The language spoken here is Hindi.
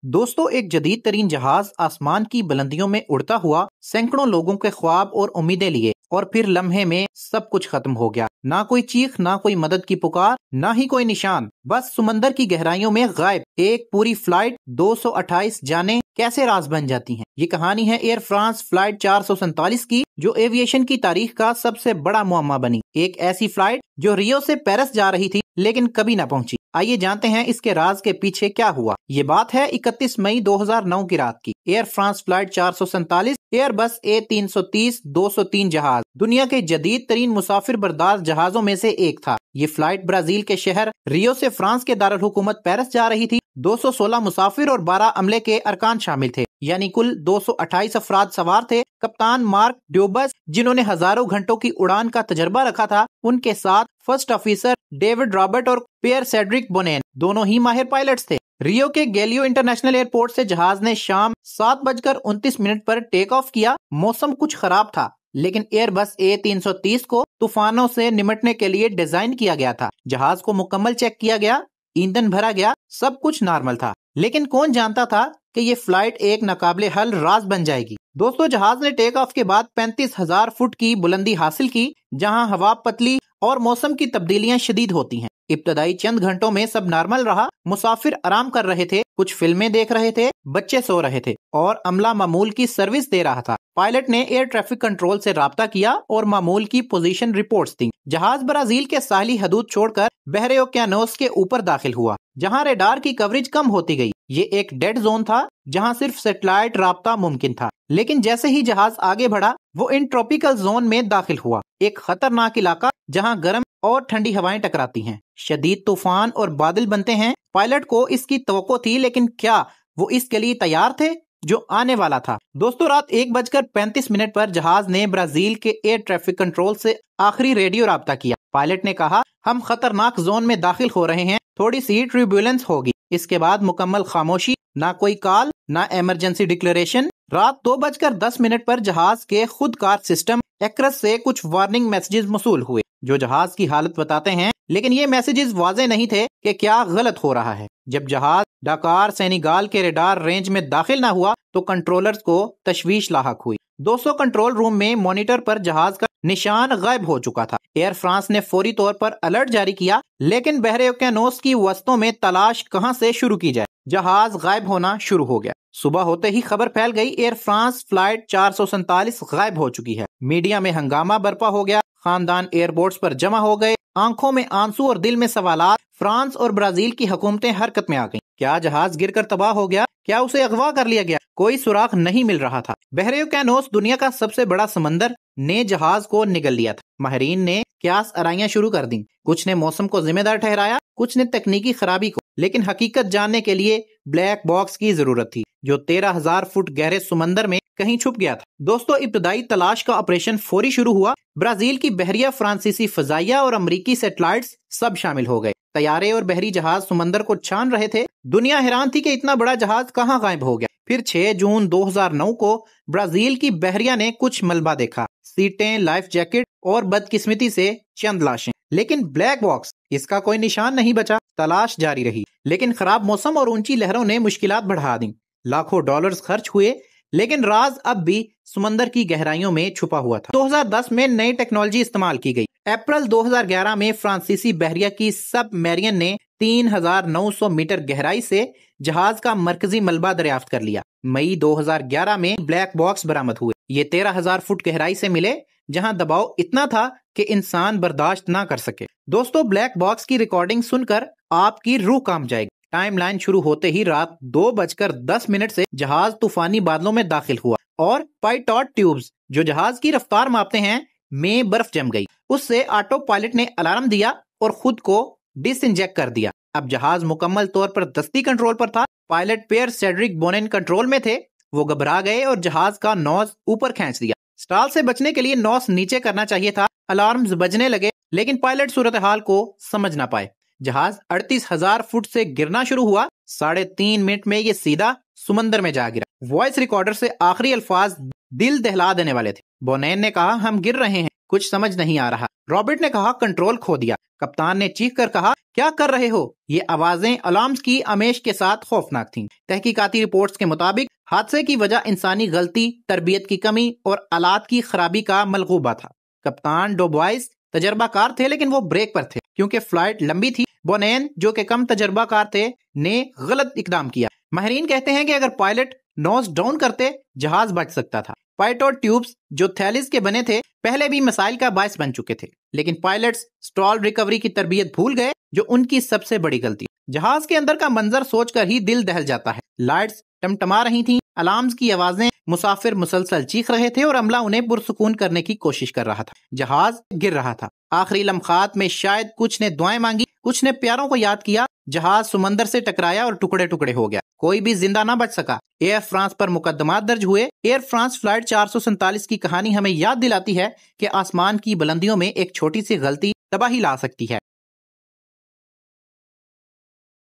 दोस्तों, एक जदीद तरीन जहाज आसमान की बुलंदियों में उड़ता हुआ सैकड़ों लोगों के ख्वाब और उम्मीदें लिए और फिर लम्हे में सब कुछ खत्म हो गया। ना कोई चीख, ना कोई मदद की पुकार, ना ही कोई निशान, बस समंदर की गहराइयों में गायब। एक पूरी फ्लाइट 228 जाने कैसे राज बन जाती हैं। ये कहानी है एयर फ्रांस फ्लाइट 447 की, जो एविएशन की तारीख का सबसे बड़ा मुअम्मा बनी। एक ऐसी फ्लाइट जो रियो से पेरिस जा रही थी लेकिन कभी ना पहुंची। आइए जानते हैं इसके राज के पीछे क्या हुआ। ये बात है 31 मई 2009 की रात की। Air France flight 447 Airbus A330 203 जहाज दुनिया के जदीद तरीन मुसाफिर बर्दार जहाजों में से एक था। ये फ्लाइट ब्राजील के शहर रियो से फ्रांस के दारुल हुकूमत पेरिस जा रही थी। 216 मुसाफिर और 12 अमले के अरकान शामिल थे, यानी कुल 228 अफराद सवार थे। कप्तान मार्क ड्यूबस, जिन्होंने हजारों घंटों की उड़ान का तजर्बा रखा था, उनके साथ फर्स्ट ऑफिसर डेविड रॉबर्ट और पियर सेड्रिक बोनेन, दोनों ही माहिर पायलट्स थे। रियो के गैलियो इंटरनेशनल एयरपोर्ट से जहाज ने शाम 7:29 पर टेक ऑफ किया। मौसम कुछ खराब था, लेकिन एयरबस A330 को तूफानों से निपटने के लिए डिजाइन किया गया था। जहाज को मुकम्मल चेक किया गया, ईंधन भरा गया, सब कुछ नॉर्मल था। लेकिन कौन जानता था कि ये फ्लाइट एक नाकाबिले हल राज बन जाएगी। दोस्तों, जहाज ने टेक ऑफ के बाद 35,000 फुट की बुलंदी हासिल की, जहां हवा पतली और मौसम की तब्दीलियां शदीद होती हैं। इब्तदाई चंद घंटों में सब नॉर्मल रहा। मुसाफिर आराम कर रहे थे, कुछ फिल्में देख रहे थे, बच्चे सो रहे थे और अमला मामूल की सर्विस दे रहा था। पायलट ने एयर ट्रैफिक कंट्रोल से राब्ता किया और मामूल की पोजीशन रिपोर्ट्स दी। जहाज ब्राजील के साहली हदूद छोड़कर बहरे ओकियानोस के ऊपर दाखिल हुआ, जहां रेडार की कवरेज कम होती गई। ये एक डेड जोन था जहां सिर्फ सैटेलाइट राब्ता मुमकिन था। लेकिन जैसे ही जहाज आगे बढ़ा, वो इन ट्रॉपिकल जोन में दाखिल हुआ, एक खतरनाक इलाका जहां गर्म और ठंडी हवाएं टकराती हैं, शदीद तूफान और बादल बनते हैं। पायलट को इसकी तवक्को थी, लेकिन क्या वो इसके लिए तैयार थे जो आने वाला था। दोस्तों, रात 1:35 पर जहाज ने ब्राजील के एयर ट्रैफिक कंट्रोल से आखिरी रेडियो राब्ता किया। पायलट ने कहा, हम खतरनाक जोन में दाखिल हो रहे हैं, थोड़ी सी ट्यूर्बुलेंस होगी। इसके बाद मुकम्मल खामोशी, ना कोई कॉल, ना इमरजेंसी डिक्लेरेशन। रात 2:10 पर जहाज के खुदकार सिस्टम एक्रेस से कुछ वार्निंग मैसेजेस मौसूल हुए जो जहाज की हालत बताते हैं, लेकिन ये मैसेजेस वाज़ेह नहीं थे कि क्या गलत हो रहा है। जब जहाज डाकार सेनेगाल के रेडार रेंज में दाखिल न हुआ तो कंट्रोलर्स को तशवीश लाहक हुई। 200 कंट्रोल रूम में मॉनिटर पर जहाज का निशान गायब हो चुका था। एयर फ्रांस ने फौरी तौर पर अलर्ट जारी किया, लेकिन बहरे ओकियानोस की वस्तों में तलाश कहां से शुरू की जाए। जहाज गायब होना शुरू हो गया। सुबह होते ही खबर फैल गई, एयर फ्रांस फ्लाइट 447 गायब हो चुकी है। मीडिया में हंगामा बर्पा हो गया, खानदान एयरपोर्ट्स पर जमा हो गए, आंखों में आंसू और दिल में सवालात। फ्रांस और ब्राजील की हुकूमतें हरकत में आ गईं। क्या जहाज गिरकर तबाह हो गया? क्या उसे अगवा कर लिया गया? कोई सुराग नहीं मिल रहा था। बहरे ओकियानोस, दुनिया का सबसे बड़ा समंदर, ने जहाज को निगल लिया था। माहिरीन ने क्यास आराइयां शुरू कर दी। कुछ ने मौसम को जिम्मेदार ठहराया, कुछ ने तकनीकी खराबी को, लेकिन हकीकत जानने के लिए ब्लैक बॉक्स की जरूरत थी जो 13,000 फुट गहरे समंदर में कहीं छुप गया था। दोस्तों, इब्तदाई तलाश का ऑपरेशन फौरी शुरू हुआ। ब्राजील की बहरिया, फ्रांसीसी फजाइया और अमरीकी सैटेलाइट्स सब शामिल हो गए। तैयारे और बहरी जहाज समंदर को छान रहे थे। दुनिया हैरान थी कि इतना बड़ा जहाज कहां गायब हो गया। फिर 6 जून 2009 को ब्राजील की बहरिया ने कुछ मलबा देखा, सीटें, लाइफ जैकेट और बदकिस्मती से चंद लाशें। लेकिन ब्लैक बॉक्स, इसका कोई निशान नहीं बचा। तलाश जारी रही, लेकिन खराब मौसम और ऊंची लहरों ने मुश्किलात बढ़ा दी। लाखों डॉलर्स खर्च हुए, लेकिन राज अब भी समंदर की गहराइयों में छुपा हुआ था। 2010 में नई टेक्नोलॉजी इस्तेमाल की गई। अप्रैल 2011 में फ्रांसीसी बहरिया की सबमरीन ने 3,900 मीटर गहराई से जहाज का मरकजी मलबा दरियाफ्त कर लिया। मई 2011 में ब्लैक बॉक्स बरामद हुए। ये 13,000 फुट गहराई से मिले, जहां दबाव इतना था कि इंसान बर्दाश्त ना कर सके। दोस्तों, ब्लैक बॉक्स की रिकॉर्डिंग सुनकर आपकी रूह कांप जाएगी। टाइमलाइन शुरू होते ही रात 2:10 से जहाज तूफानी बादलों में दाखिल हुआ और पाइटॉट ट्यूब्स, जो जहाज की रफ्तार मापते हैं, में बर्फ जम गई। उससे ऑटो पायलट ने अलार्म दिया और खुद को डिसइंजेक्ट कर दिया। अब जहाज मुकम्मल तौर पर दस्ती कंट्रोल पर था। पायलट पियर सेड्रिक बोनेन कंट्रोल में थे। वो घबरा गए और जहाज का नॉज ऊपर खींच दिया। स्टाल से बचने के लिए नॉस नीचे करना चाहिए था। अलार्म्स बजने लगे, लेकिन पायलट सूरत हाल को समझ ना पाए। जहाज 38,000 फुट से गिरना शुरू हुआ। 3.5 मिनट में ये सीधा समंदर में जा गिरा। वॉइस रिकॉर्डर से आखिरी अल्फाज दिल दहला देने वाले थे। बोनेन ने कहा, हम गिर रहे हैं, कुछ समझ नहीं आ रहा, रॉबर्ट ने कहा, कंट्रोल खो दिया। कप्तान ने चीख कर कहा, क्या कर रहे हो? ये आवाजें अलार्म्स की आमेश के साथ खौफनाक थीं। तहकीकाती रिपोर्ट्स के मुताबिक हादसे की वजह इंसानी गलती, तरबियत की कमी और आलात की खराबी का मलगूबा था। कप्तान डोबॉइस तजर्बाकार थे, लेकिन वो ब्रेक पर थे क्योंकि फ्लाइट लंबी थी। बोनेन, जो कि कम तजर्बाकार थे, ने गलत इकदाम किया। माहिरीन कहते हैं कि अगर पायलट नोज डाउन करते, जहाज बच सकता था। पायटोड ट्यूब्स जो थैलिस के बने थे, पहले भी मिसाइल का बायस बन चुके थे, लेकिन पायलट्स स्टॉल रिकवरी की तरबियत भूल गए, जो उनकी सबसे बड़ी गलती। जहाज के अंदर का मंजर सोचकर ही दिल दहल जाता है। लाइट्स टमटमा रही थीं, अलार्म्स की आवाजें, मुसाफिर मुसलसल चीख रहे थे और अमला उन्हें पुरसुकून करने की कोशिश कर रहा था। जहाज गिर रहा था। आखिरी लम्हात में शायद कुछ ने दुआएं मांगी, कुछ ने प्यारों को याद किया। जहाज समंदर से टकराया और टुकड़े टुकड़े हो गया। कोई भी जिंदा ना बच सका। एयर फ्रांस पर मुकदमात दर्ज हुए। एयर फ्रांस फ्लाइट 447 की कहानी हमें याद दिलाती है कि आसमान की बुलंदियों में एक छोटी सी गलती तबाही ला सकती है।